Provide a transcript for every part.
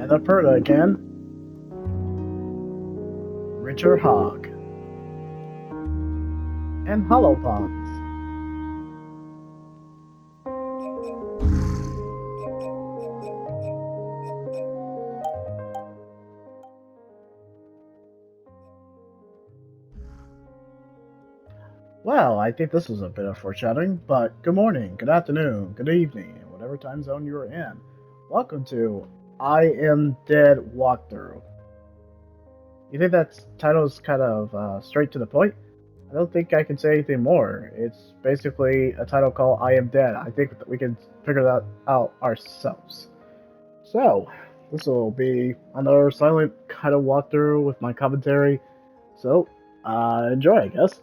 And the Perla again. Richard Hogg. And Hollow Ponds. Well, I think this was a bit of foreshadowing, but good morning, good afternoon, good evening, and whatever time zone you're in. Welcome to I Am Dead Walkthrough. You think that title is kind of straight to the point? I don't think I can say anything more. It's basically a title called I Am Dead. I think that we can figure that out ourselves. So, this will be another silent kind of walkthrough with my commentary. So, enjoy, I guess.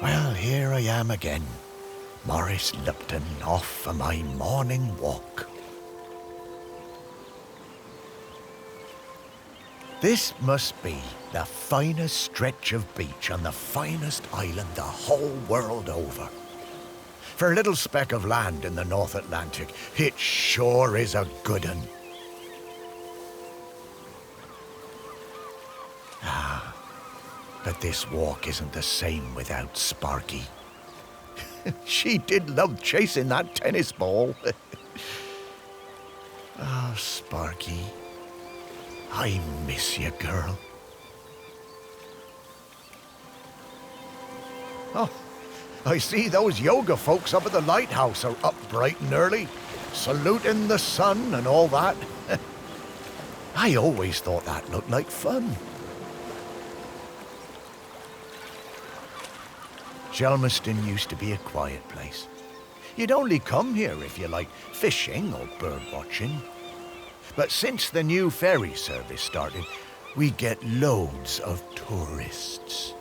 Well, here I am again, Morris Lupton, off for my morning walk. This must be the finest stretch of beach on the finest island the whole world over. For a little speck of land in the North Atlantic, it sure is a good un. But this walk isn't the same without Sparky. She did love chasing that tennis ball. Oh, Sparky, I miss you, girl. Oh, I see those yoga folks up at the lighthouse are up bright and early, saluting the sun and all that. I always thought that looked like fun. Shelmerston used to be a quiet place. You'd only come here if you liked fishing or bird watching. But since the new ferry service started, we get loads of tourists.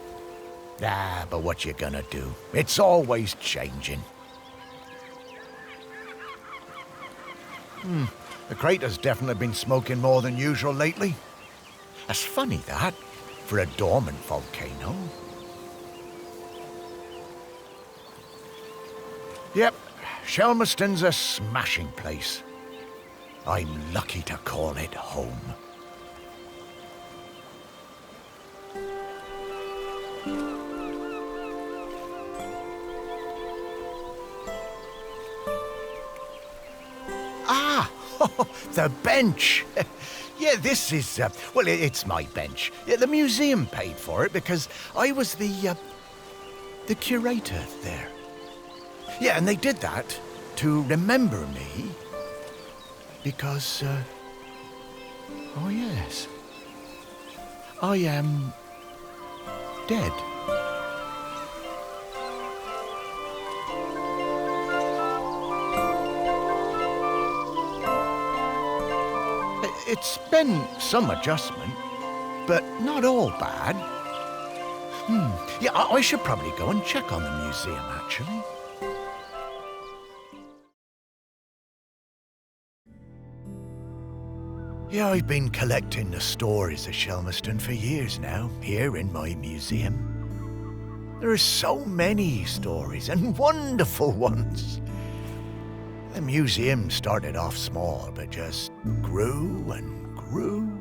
But what you gonna do? It's always changing. The crater's definitely been smoking more than usual lately. That's funny, that, for a dormant volcano. Yep, Shelmerston's a smashing place. I'm lucky to call it home. The bench. Yeah, this is, well, it's my bench. Yeah, the museum paid for it because I was the curator there. Yeah, and they did that to remember me because, oh yes, I am dead. It's been some adjustment, but not all bad. Yeah, I should probably go and check on the museum, actually. Yeah, I've been collecting the stories of Shelmerston for years now, here in my museum. There are so many stories, and wonderful ones. The museum started off small, but just grew and grew.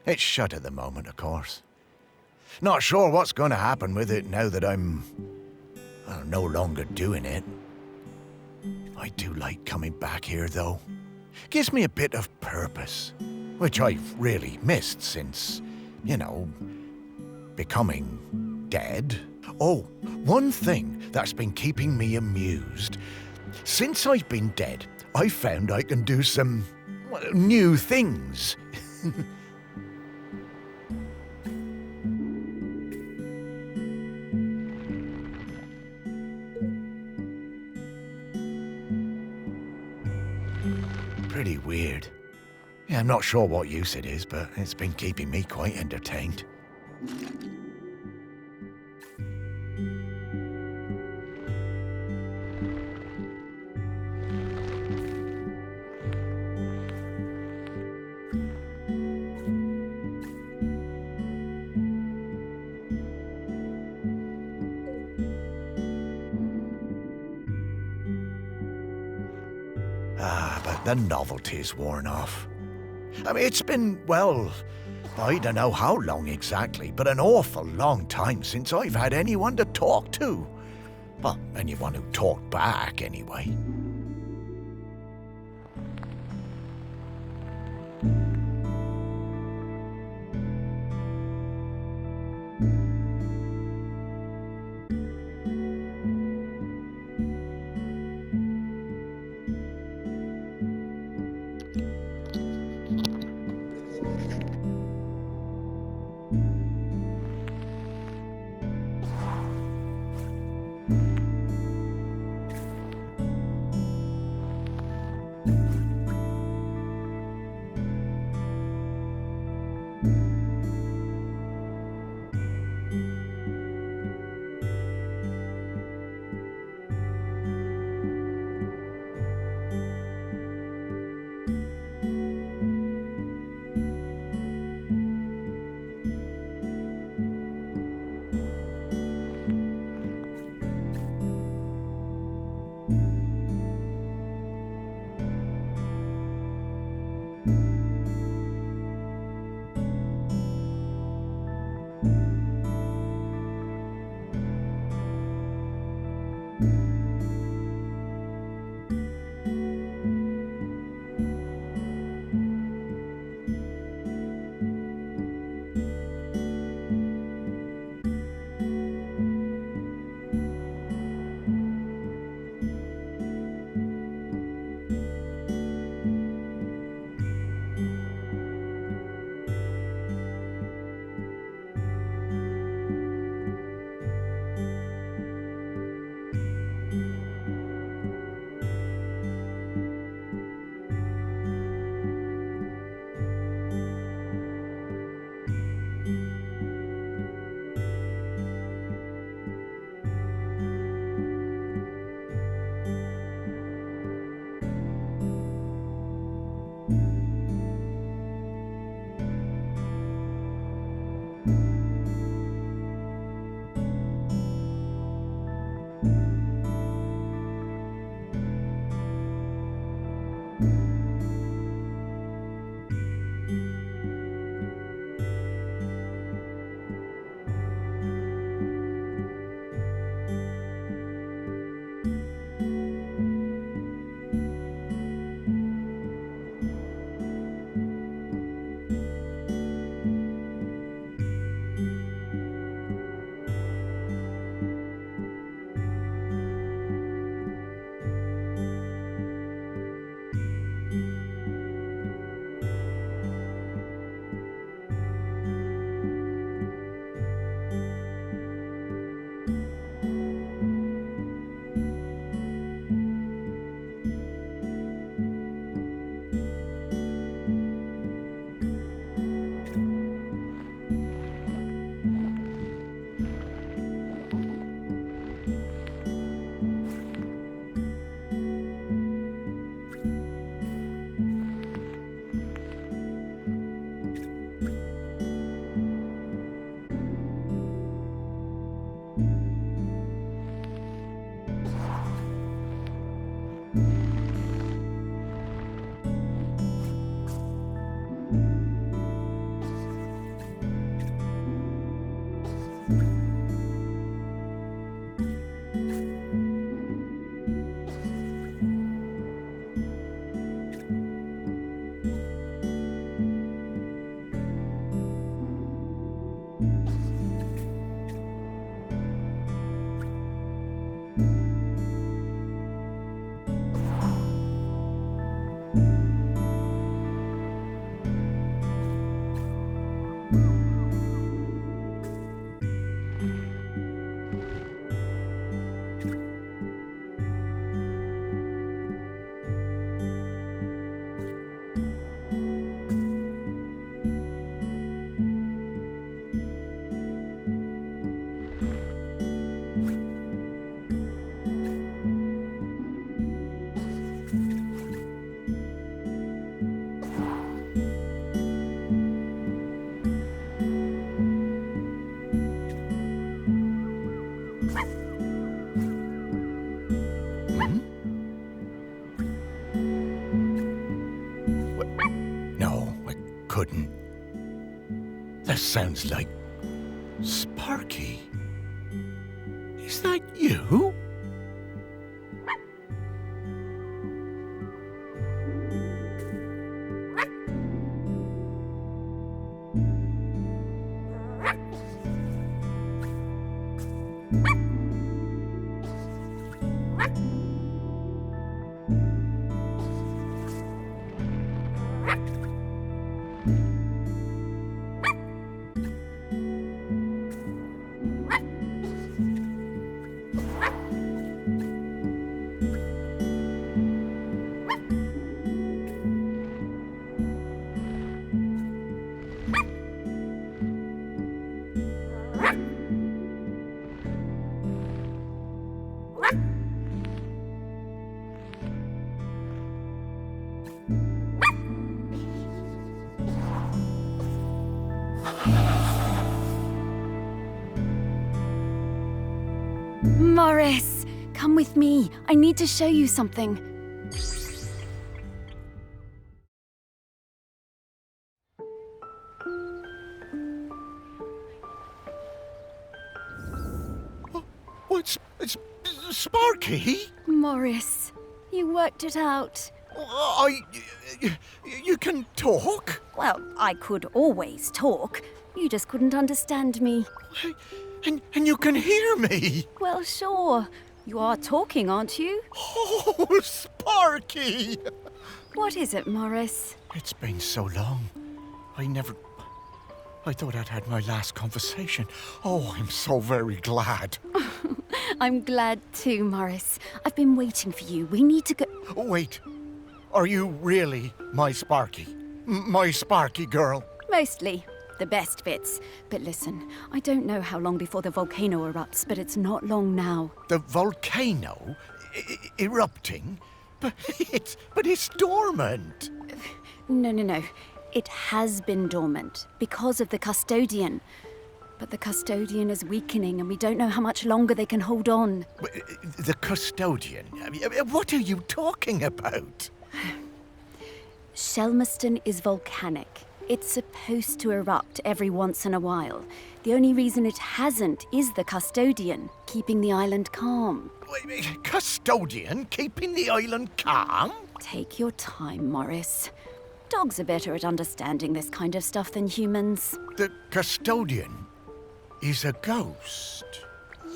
It's shut at the moment, of course. Not sure what's going to happen with it now that I'm no longer doing it. I do like coming back here, though. Gives me a bit of purpose, which I've really missed since, becoming dead. Oh, one thing that's been keeping me amused. Since I've been dead, I found I can do some new things. Pretty weird. Yeah, I'm not sure what use it is, but it's been keeping me quite entertained. Ah, but the novelty's worn off. I mean, it's been, well, I don't know how long exactly, but an awful long time since I've had anyone to talk to. Well, anyone who talked back, anyway. couldn't. That sounds like Sparky. Is that you? Morris, come with me. I need to show you something. Oh, it's Sparky? Morris, you worked it out. You can talk? Well, I could always talk. You just couldn't understand me. And you can hear me? Well, sure. You are talking, aren't you? Oh, Sparky! What is it, Morris? It's been so long. I thought I'd had my last conversation. Oh, I'm so very glad. I'm glad too, Morris. I've been waiting for you. We need to go... Oh, wait. Are you really my Sparky? My Sparky girl? Mostly. The best bits. But listen, I don't know how long before the volcano erupts, but it's not long now. The volcano erupting? But it's dormant. No. It has been dormant because of the custodian. But the custodian is weakening and we don't know how much longer they can hold on. The custodian? What are you talking about? Shelmerston is volcanic. It's supposed to erupt every once in a while. The only reason it hasn't is the custodian, keeping the island calm. Custodian keeping the island calm? Take your time, Morris. Dogs are better at understanding this kind of stuff than humans. The custodian is a ghost.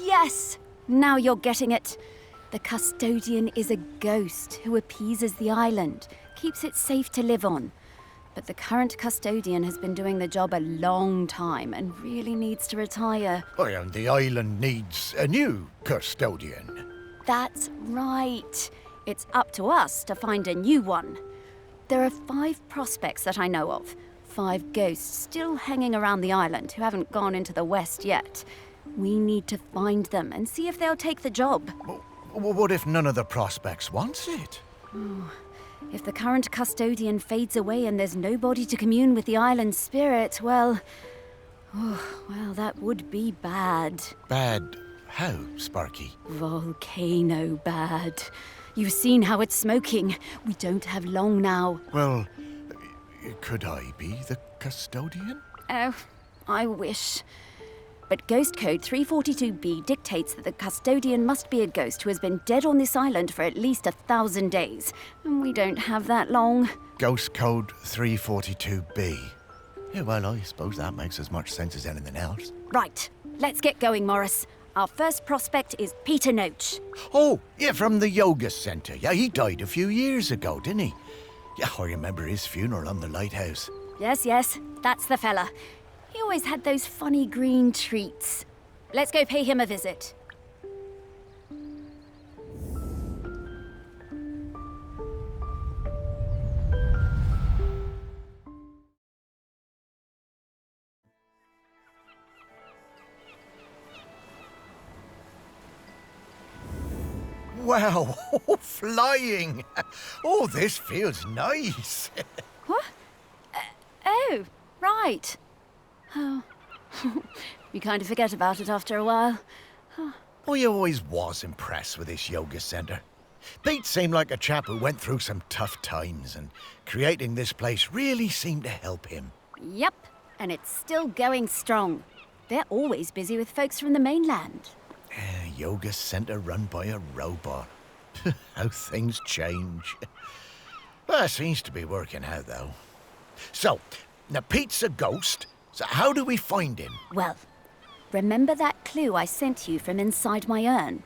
Yes! Now you're getting it. The custodian is a ghost who appeases the island, keeps it safe to live on. But the current custodian has been doing the job a long time and really needs to retire. Oh, and the island needs a new custodian. That's right. It's up to us to find a new one. There are 5 prospects that I know of. 5 ghosts still hanging around the island who haven't gone into the west yet. We need to find them and see if they'll take the job. What if none of the prospects wants it? If the current custodian fades away and there's nobody to commune with the island's spirit, well, that would be bad. Bad how, Sparky? Volcano bad. You've seen how it's smoking. We don't have long now. Well, could I be the custodian? Oh, I wish. But Ghost Code 342B dictates that the custodian must be a ghost who has been dead on this island for at least 1,000 days. And we don't have that long. Ghost Code 342B. Yeah, well, I suppose that makes as much sense as anything else. Right. Let's get going, Morris. Our first prospect is Peter Noach. Oh, yeah, from the yoga centre. Yeah, he died a few years ago, didn't he? Yeah, I remember his funeral on the lighthouse. Yes, that's the fella. He always had those funny green treats. Let's go pay him a visit. Wow, flying! Oh, this feels nice. What? Oh, right. Oh, you kind of forget about it after a while. I always was impressed with this yoga centre. Pete seemed like a chap who went through some tough times, and creating this place really seemed to help him. Yep, and it's still going strong. They're always busy with folks from the mainland. Yoga centre run by a robot. How things change. Well, it seems to be working out, though. So, now Pete's a ghost, so how do we find him? Well, remember that clue I sent you from inside my urn?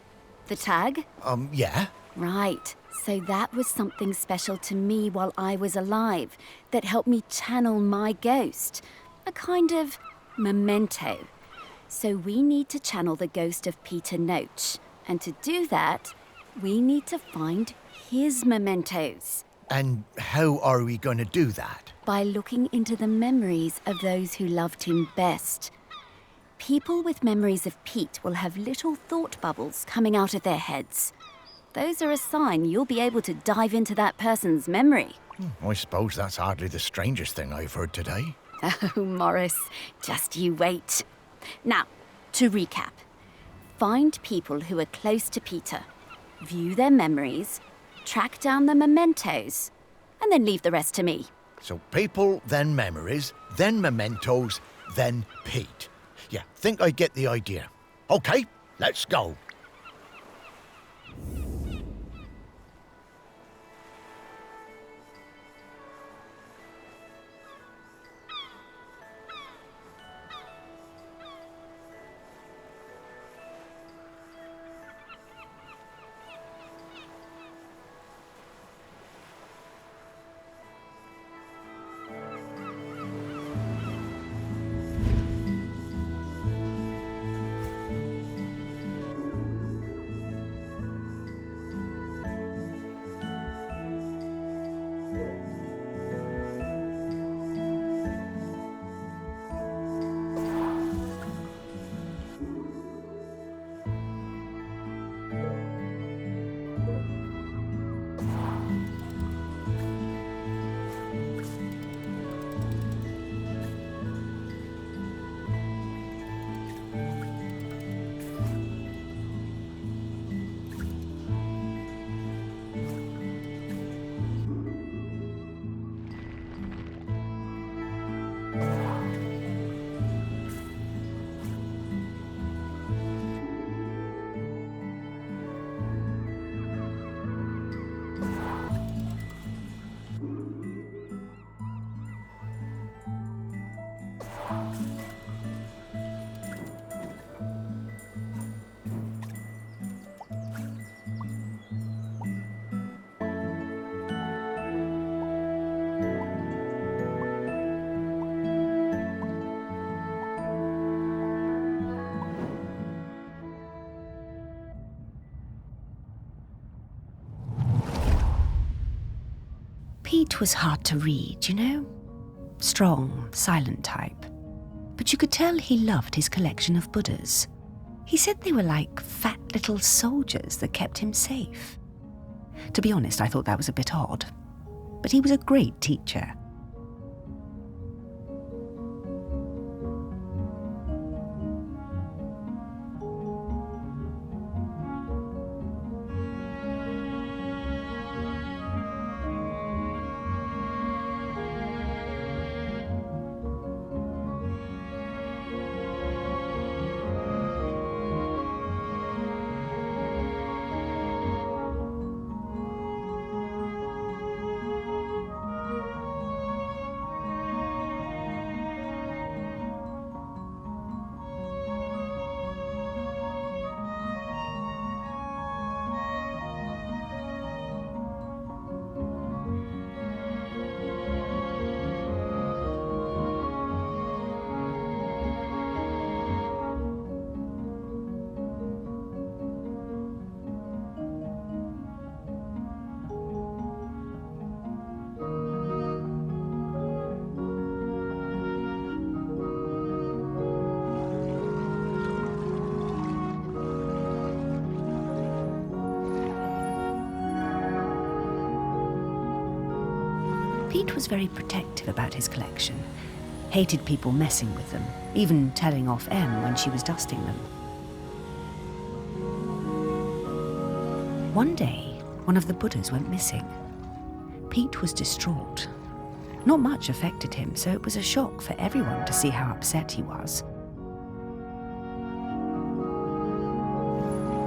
The tag? Yeah. Right. So that was something special to me while I was alive that helped me channel my ghost. A kind of memento. So we need to channel the ghost of Peter Noach. And to do that, we need to find his mementos. And how are we going to do that? By looking into the memories of those who loved him best. People with memories of Pete will have little thought bubbles coming out of their heads. Those are a sign you'll be able to dive into that person's memory. I suppose that's hardly the strangest thing I've heard today. Oh, Morris, just you wait. Now, to recap. Find people who are close to Peter, view their memories, track down the mementos, and then leave the rest to me. So people, then memories, then mementos, then Pete. Yeah, think I get the idea. Okay, let's go. Pete was hard to read, you know? Strong, silent type. But you could tell he loved his collection of Buddhas. He said they were like fat little soldiers that kept him safe. To be honest, I thought that was a bit odd. But he was a great teacher. Pete was very protective about his collection, hated people messing with them, even telling off Em when she was dusting them. One day, One of the Buddhas went missing. Pete was distraught. Not much affected him, so it was a shock for everyone to see how upset he was.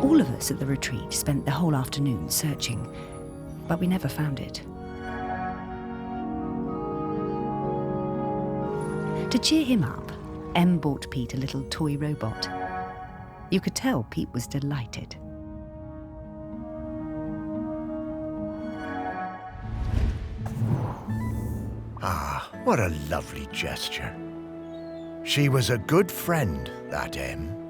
All of us at the retreat spent the whole afternoon searching, but we never found it. To cheer him up, Em bought Pete a little toy robot. You could tell Pete was delighted. Ah, what a lovely gesture. She was a good friend, that Em.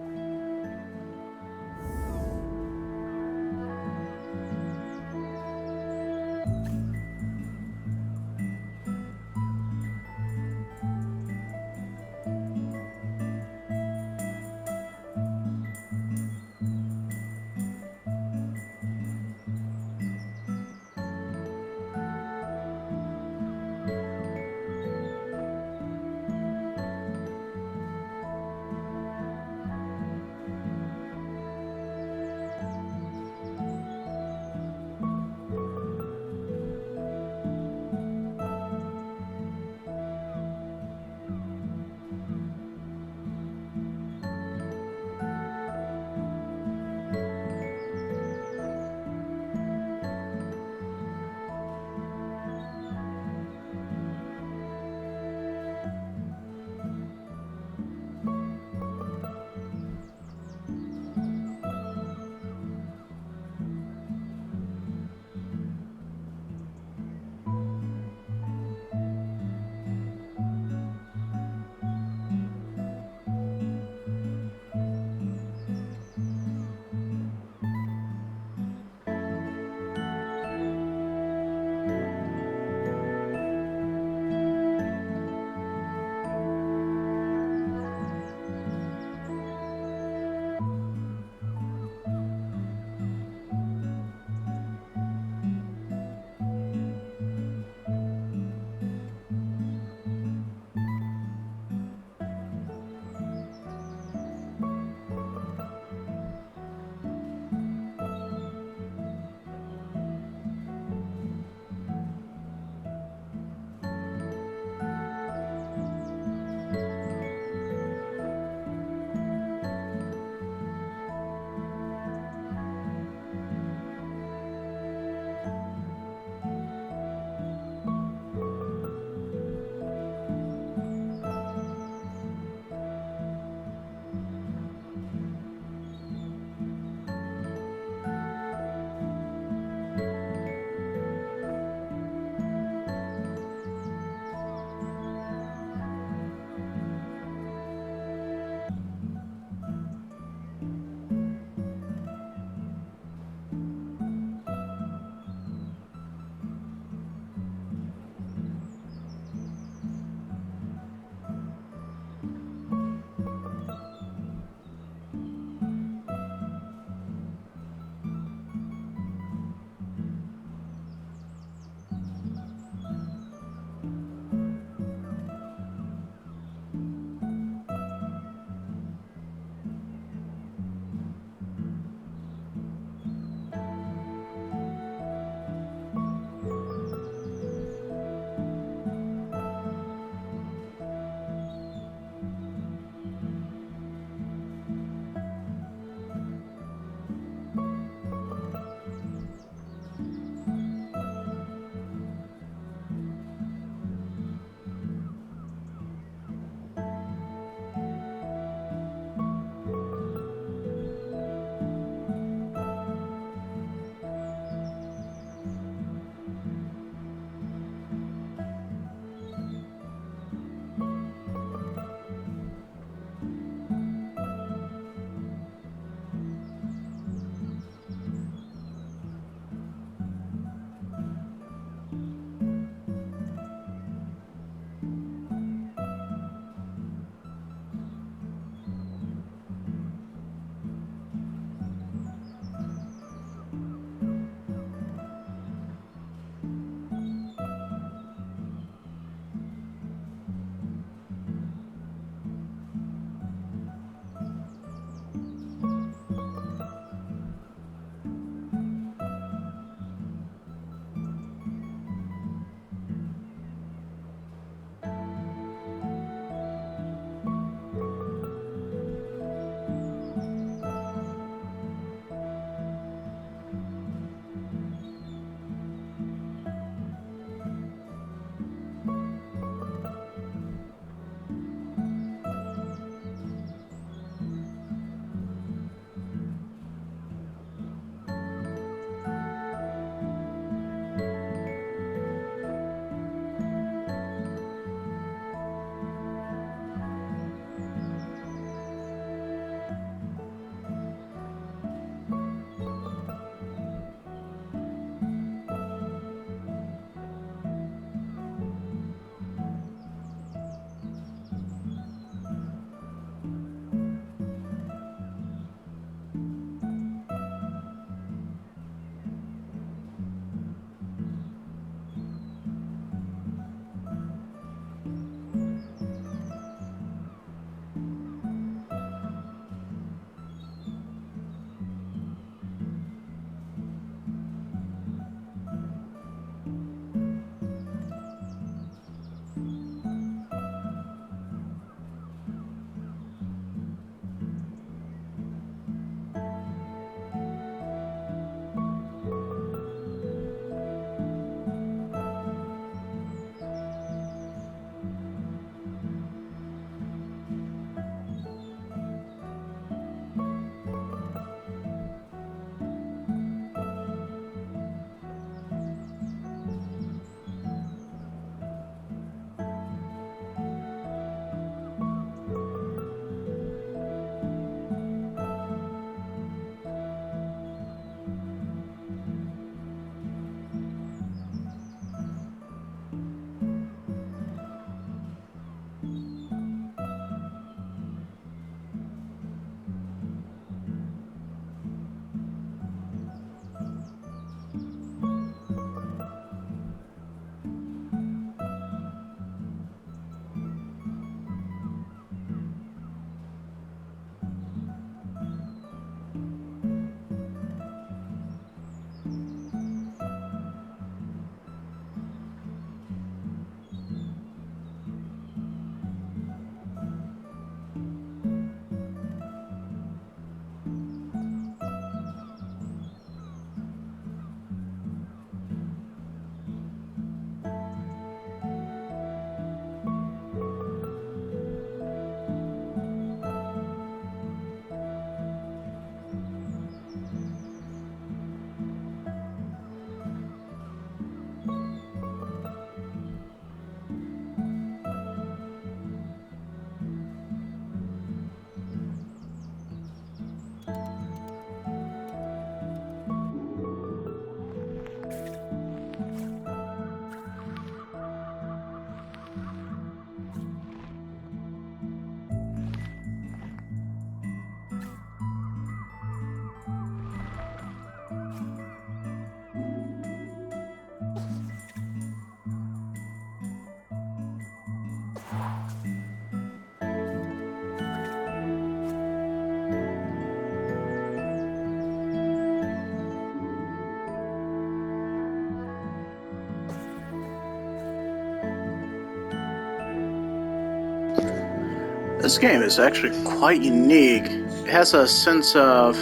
This game is actually quite unique. It has a sense of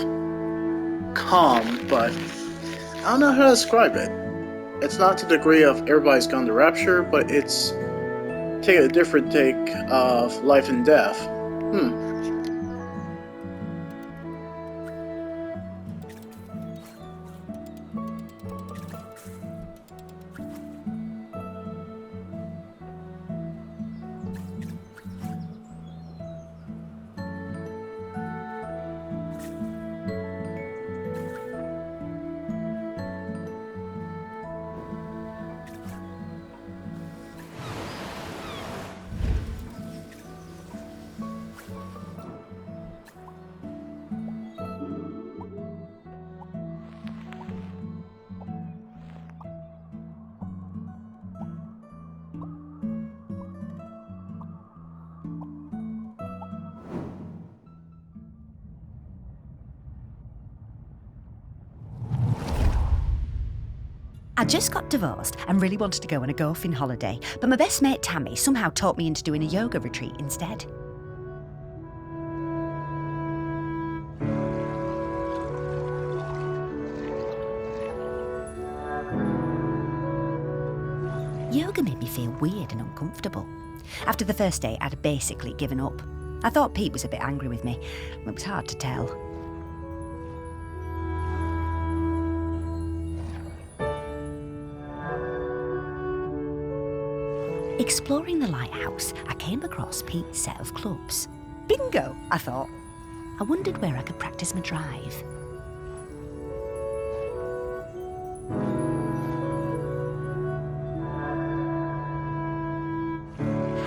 calm, but I don't know how to describe it. It's not to the degree of everybody's gone to rapture, but it's a different take of life and death. I just got divorced and really wanted to go on a golfing holiday, but my best mate Tammy somehow talked me into doing a yoga retreat instead. Yoga made me feel weird and uncomfortable. After the first day, I'd basically given up. I thought Pete was a bit angry with me. It was hard to tell. Exploring the lighthouse, I came across Pete's set of clubs. Bingo, I thought. I wondered where I could practice my drive.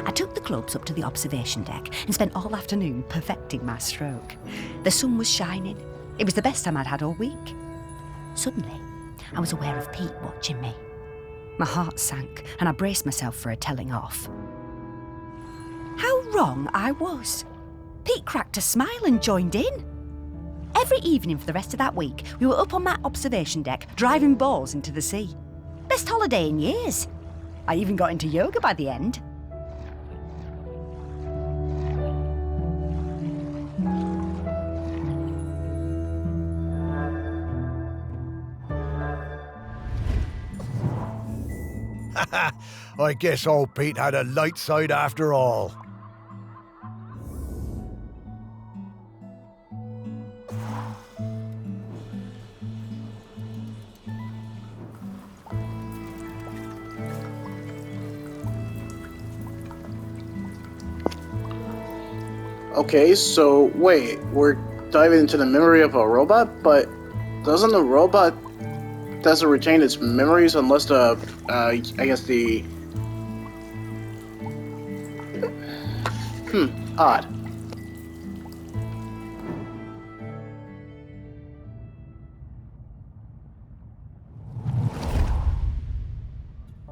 I took the clubs up to the observation deck and spent all afternoon perfecting my stroke. The sun was shining. It was the best time I'd had all week. Suddenly, I was aware of Pete watching me. My heart sank, and I braced myself for a telling off. How wrong I was. Pete cracked a smile and joined in. Every evening for the rest of that week, we were up on that observation deck, driving balls into the sea. Best holiday in years. I even got into yoga by the end. I guess old Pete had a light side after all. Okay, so wait, we're diving into the memory of a robot, but doesn't the robot retain its memories unless the, I guess the... odd.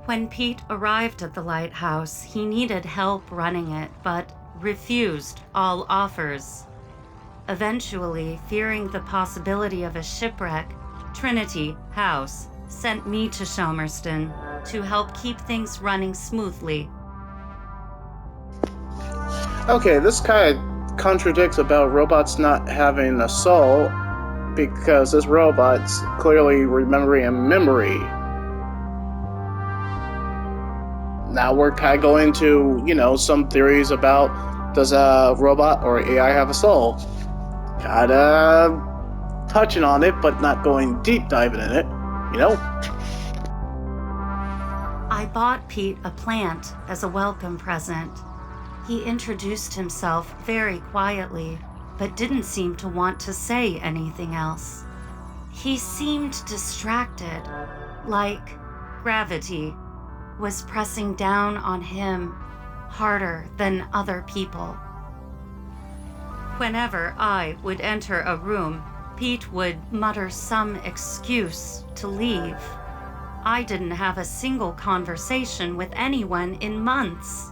When Pete arrived at the lighthouse, he needed help running it, but refused all offers. Eventually, fearing the possibility of a shipwreck, Trinity House sent me to Shelmerston to help keep things running smoothly. Okay, this kind of contradicts about robots not having a soul, because this robot's clearly remembering a memory. Now we're kind of going to, some theories about, does a robot or AI have a soul? Kinda touching on it, but not going deep diving in it, I bought Pete a plant as a welcome present. He introduced himself very quietly, but didn't seem to want to say anything else. He seemed distracted, like gravity was pressing down on him harder than other people. Whenever I would enter a room, Pete would mutter some excuse to leave. I didn't have a single conversation with anyone in months.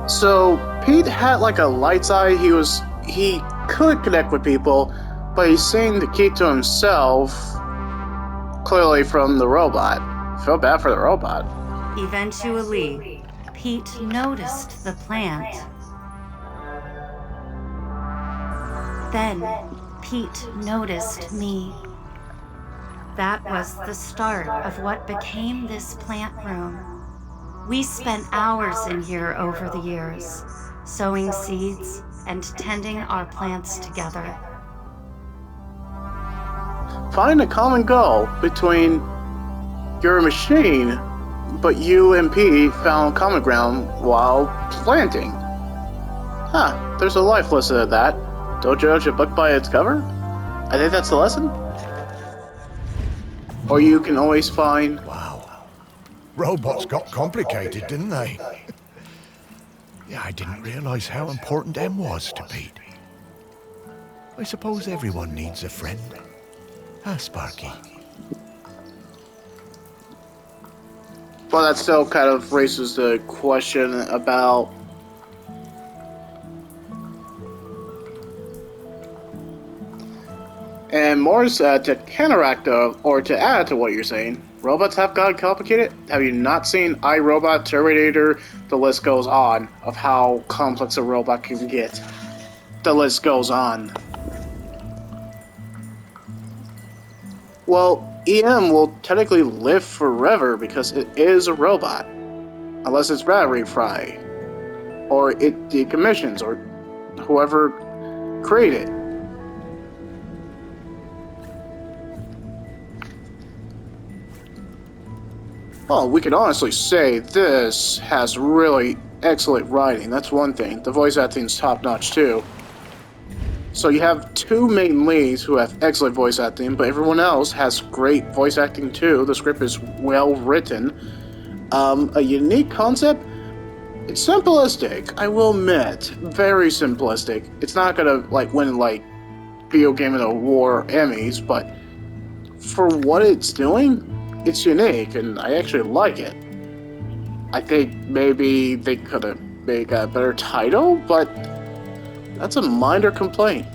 So Pete had like a light side. He could connect with people, but he seemed to keep to himself, clearly from the robot. I feel bad for the robot. Eventually, Pete noticed the plant. Then, Pete noticed me. That was the start of what became this plant room. We spent hours in here over the years, sowing seeds and tending our plants together. Find a common goal between your machine, but you and Pete found common ground while planting. There's a life lesson of that. Don't judge a book by its cover? I think that's the lesson. Or you can always find... Wow. Robots got complicated, didn't they? Yeah, I didn't realize how important M was to Pete. I suppose everyone needs a friend. Huh, Sparky? Well, that still kind of raises the question about... And more to counteract or to add to what you're saying, robots have gotten complicated. Have you not seen iRobot, Terminator? The list goes on of how complex a robot can get. The list goes on. Well, EM will technically live forever because it is a robot. Unless it's battery fried. Or it decommissions, or whoever created it. Well, we can honestly say this has really excellent writing. That's one thing. The voice acting's top-notch, too. So you have two main leads who have excellent voice acting, but everyone else has great voice acting, too. The script is well written. A unique concept? It's simplistic, I will admit. Very simplistic. It's not gonna, win, Video Game of the War Emmys, but for what it's doing, it's unique, and I actually like it. I think maybe they could have made a better title, but that's a minor complaint.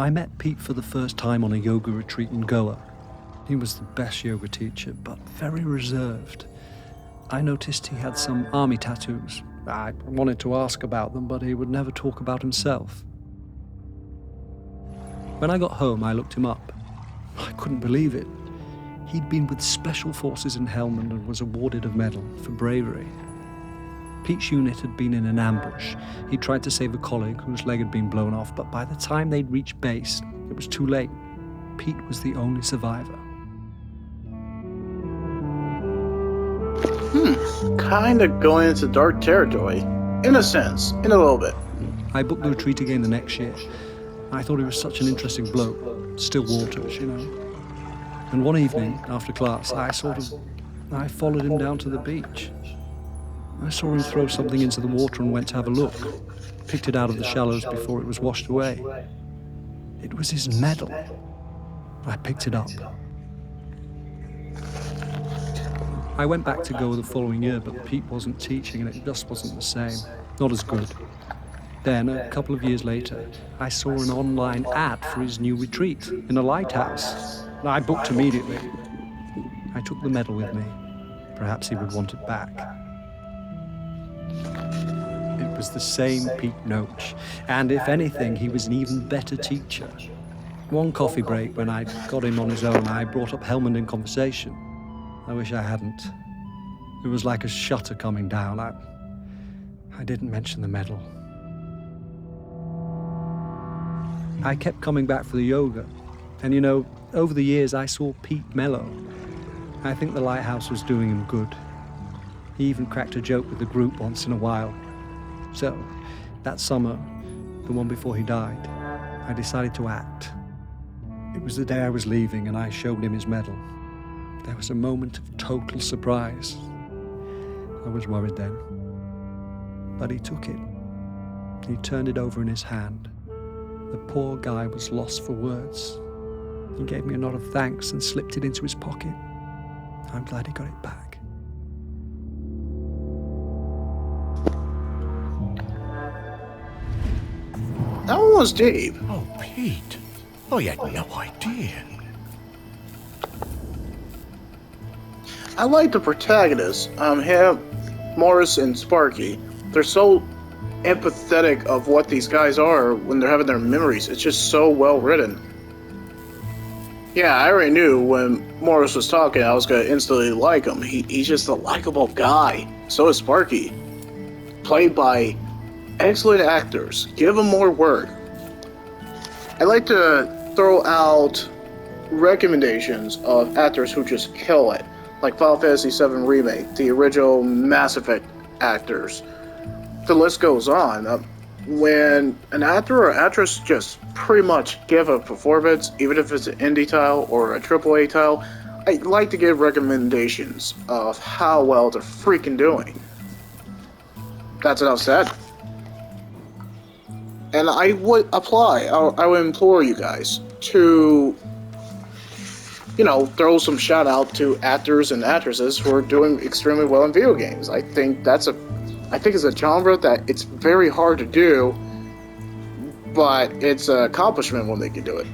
I met Pete for the first time on a yoga retreat in Goa. He was the best yoga teacher, but very reserved. I noticed he had some army tattoos. I wanted to ask about them, but he would never talk about himself. When I got home, I looked him up. I couldn't believe it. He'd been with Special Forces in Helmand and was awarded a medal for bravery. Pete's unit had been in an ambush. He tried to save a colleague whose leg had been blown off, but by the time they'd reached base, it was too late. Pete was the only survivor. Kind of going into dark territory. In a sense. In a little bit. I booked the retreat again the next year. I thought he was such an interesting bloke. Still waters, you know. And one evening, after class, I followed him down to the beach. I saw him throw something into the water and went to have a look. Picked it out of the shallows before it was washed away. It was his medal. I picked it up. I went back to Goa the following year, but Pete wasn't teaching and it just wasn't the same. Not as good. Then, a couple of years later, I saw an online ad for his new retreat in a lighthouse. I booked immediately. I took the medal with me. Perhaps he would want it back. It was the same Pete Noach, and if anything, he was an even better teacher. One coffee break, when I got him on his own, I brought up Helmand in conversation. I wish I hadn't. It was like a shutter coming down. I didn't mention the medal. I kept coming back for the yoga. And you know, over the years I saw Pete mellow. I think the lighthouse was doing him good. He even cracked a joke with the group once in a while. So, that summer, the one before he died, I decided to act. It was the day I was leaving and I showed him his medal. There was a moment of total surprise. I was worried then. But he took it. He turned it over in his hand. The poor guy was lost for words. He gave me a nod of thanks and slipped it into his pocket. I'm glad he got it back. That one was deep. Oh, Pete. I had no idea. I like the protagonists. Him, Morris, and Sparky. They're so empathetic of what these guys are when they're having their memories. It's just so well written. Yeah, I already knew when Morris was talking I was going to instantly like him. He's just a likable guy. So is Sparky. Played by excellent actors. Give them more work. I like to throw out recommendations of actors who just kill it. Like Final Fantasy VII Remake, the original Mass Effect actors. The list goes on. When an actor or actress just pretty much give a performance, even if it's an indie title or a AAA title, I like to give recommendations of how well they're freaking doing. That's enough said. And I would I would implore you guys to, you know, throw some shout out to actors and actresses who are doing extremely well in video games. I think it's a genre that it's very hard to do, but it's an accomplishment when they can do it.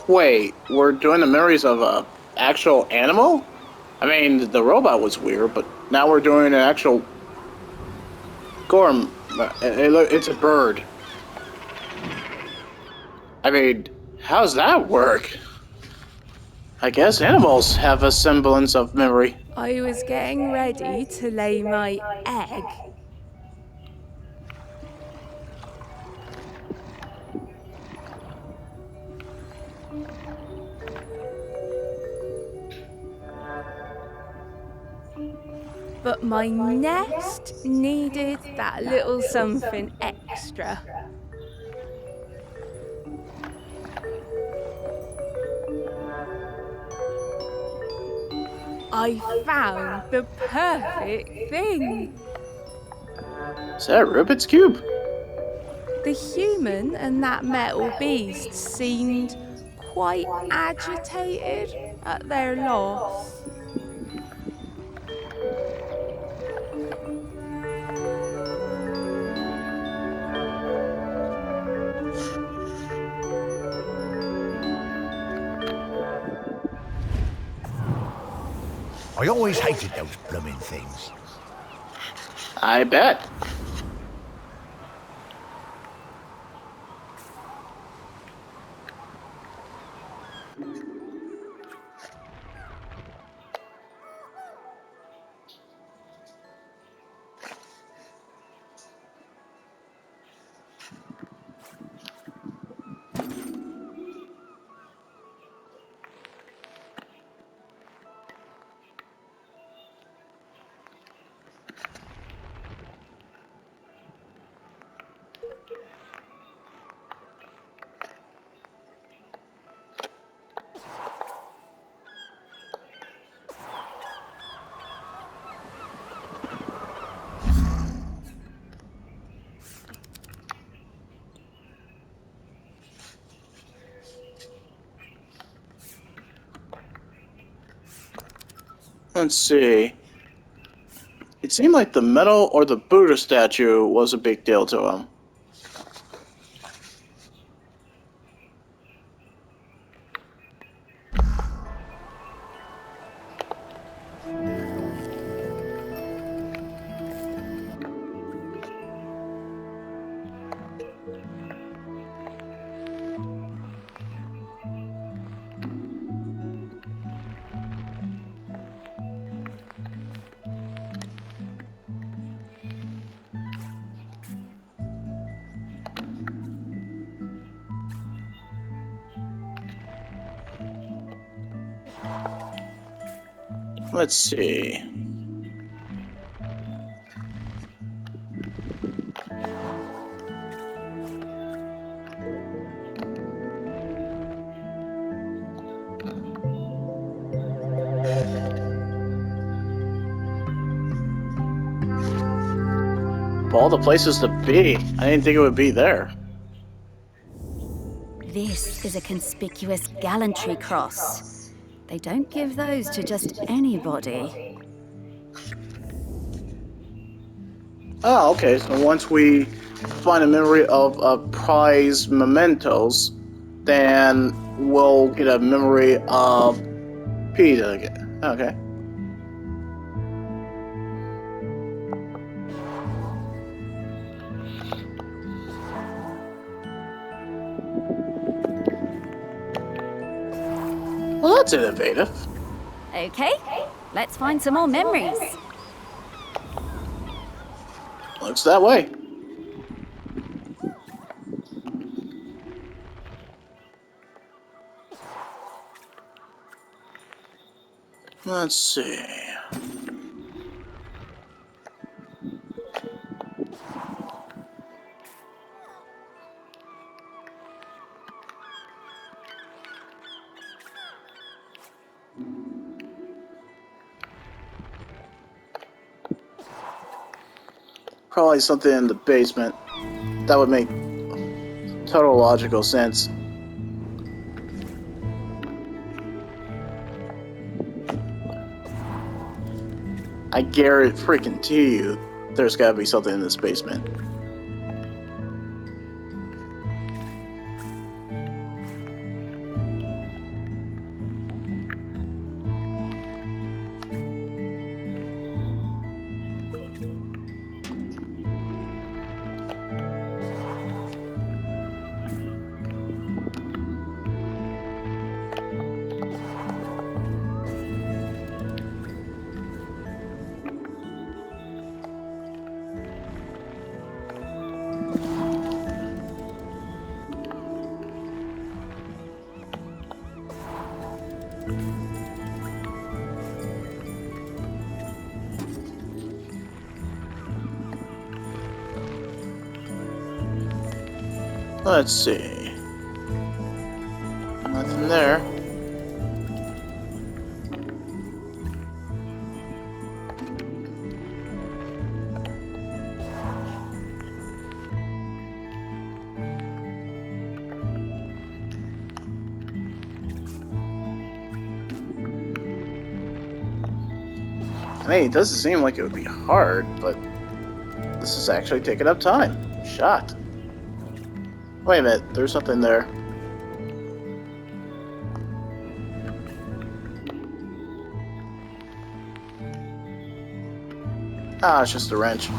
Wait, we're doing the memories of a actual animal? I mean, the robot was weird, but now we're doing an actual Gorm. It's a bird. I mean, how's that work? I guess animals have a semblance of memory. I was getting ready to lay my egg. But my nest needed that little something extra. I found the perfect thing. Is that a Rubik's Cube? The human and that metal beast seemed quite agitated at their loss. I always hated those blooming things. I bet. Let's see. It seemed like the medal or the Buddha statue was a big deal to him. Let's see. Of all the places to be, I didn't think it would be there. This is a conspicuous gallantry cross. They don't give those to just anybody. Oh, okay. So once we find a memory of prize mementos, then we'll get a memory of Peter again. Okay. Well, that's innovative. Okay, let's find some more memories. Looks that way. Let's see. Probably something in the basement. That would make total logical sense. I guarantee you, there's gotta be something in this basement. Let's see. Nothing there. I mean, it doesn't seem like it would be hard, but this is actually taking up time. Shot. Wait a minute, there's something there. Ah, it's just a wrench.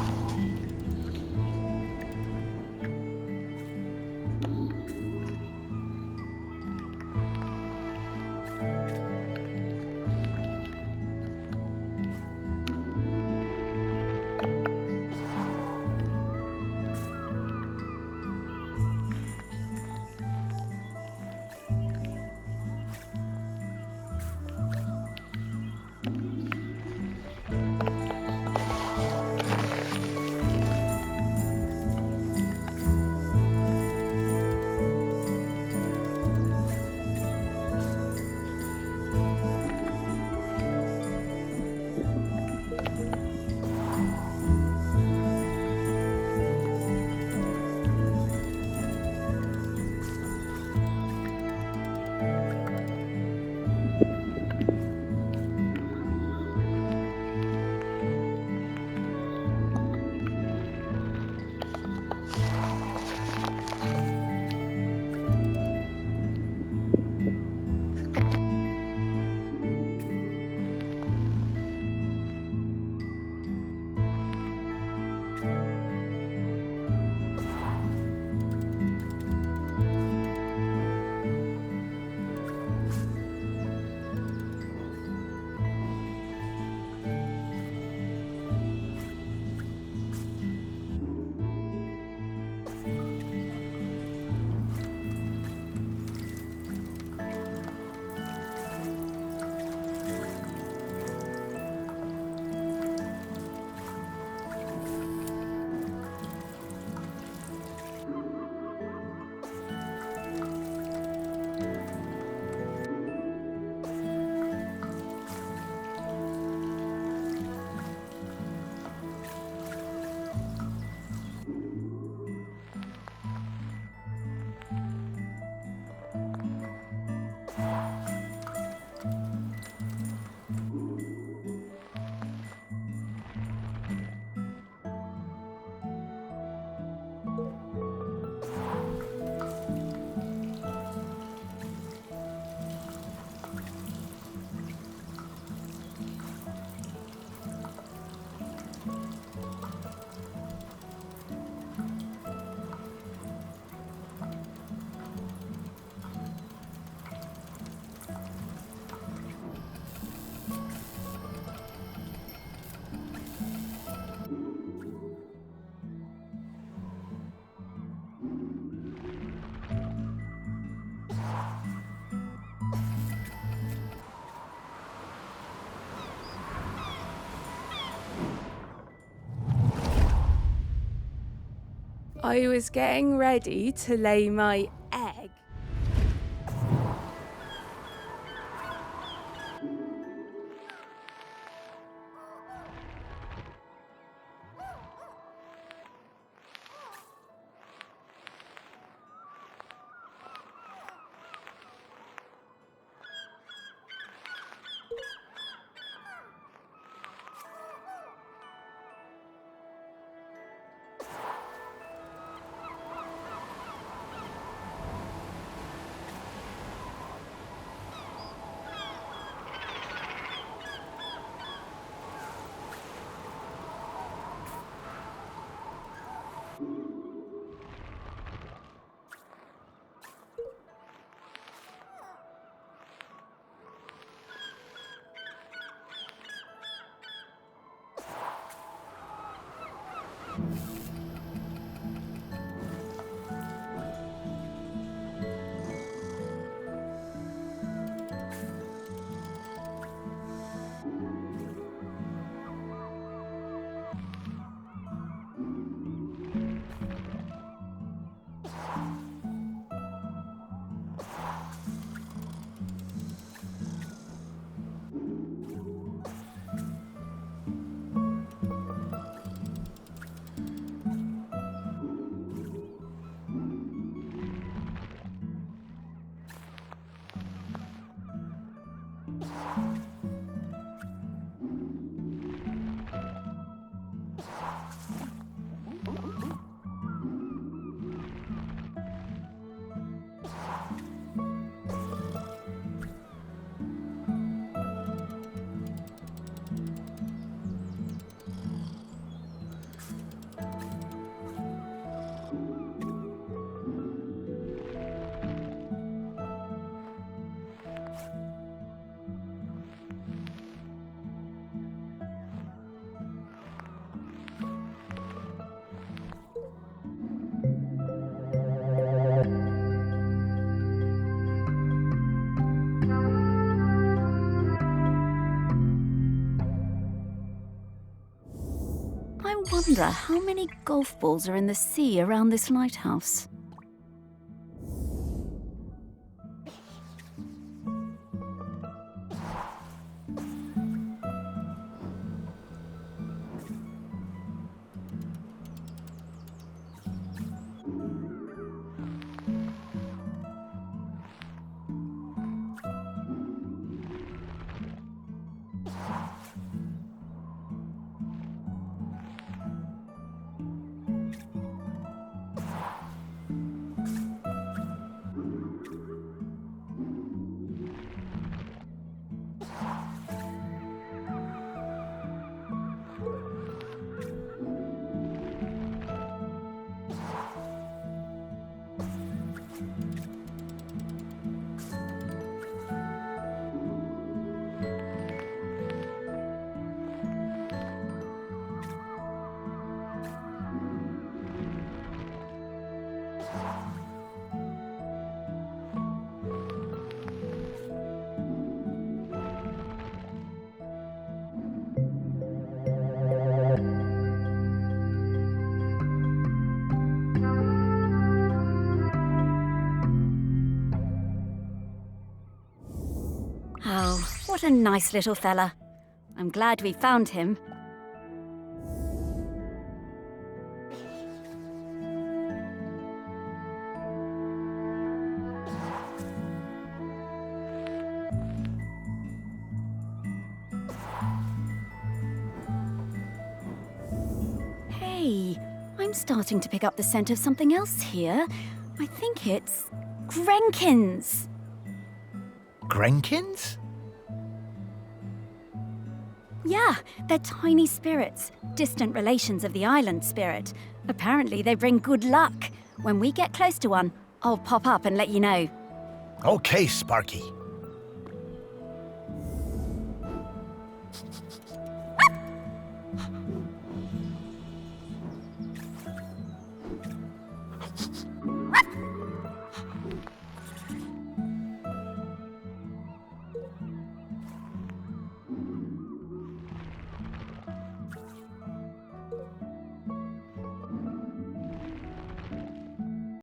I was getting ready to lay my egg. wonder how many golf balls are in the sea around this lighthouse. Oh, what a nice little fella. I'm glad we found him. Hey, I'm starting to pick up the scent of something else here. I think it's Grenkins. Grenkins? Yeah, they're tiny spirits, distant relations of the island spirit. Apparently they bring good luck. When we get close to one, I'll pop up and let you know. Okay, Sparky.